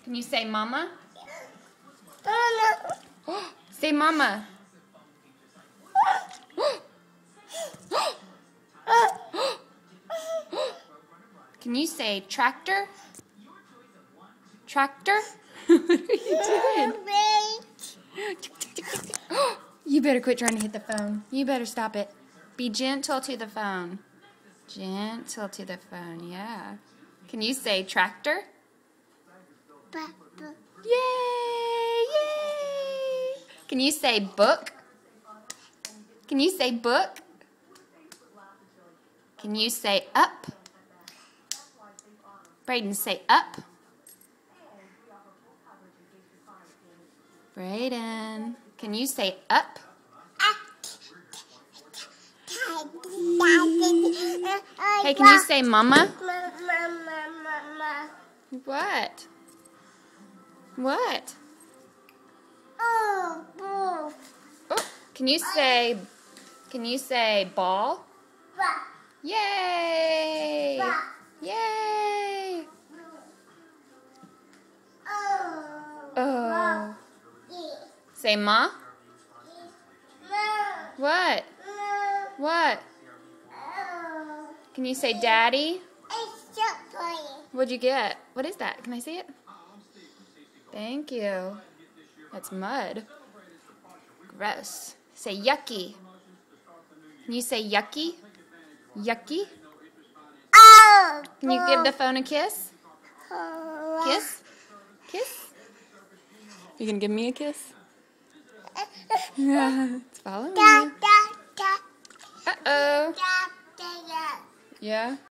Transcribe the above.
Can you say mama? Say mama. Can you say tractor? Tractor? What are you doing? You better quit trying to hit the phone. You better stop it. Be gentle to the phone. Gentle to the phone, yeah. Can you say tractor? Yay! Yay! Can you say book? Can you say book? Can you say up? Braden, say up. Braden, can you say up? Hey, can you say mama? What? What? Oh, can you say ball? Yay! Yay! Oh. Say ma? What? What? Can you say daddy? What'd you get? What is that? Can I see it? Thank you. That's mud. Gross. Say yucky. Can you say yucky? Yucky? Can you give the phone a kiss? Kiss? Kiss? You gonna give me a kiss? Yeah, it's following you. Uh-oh. Yeah?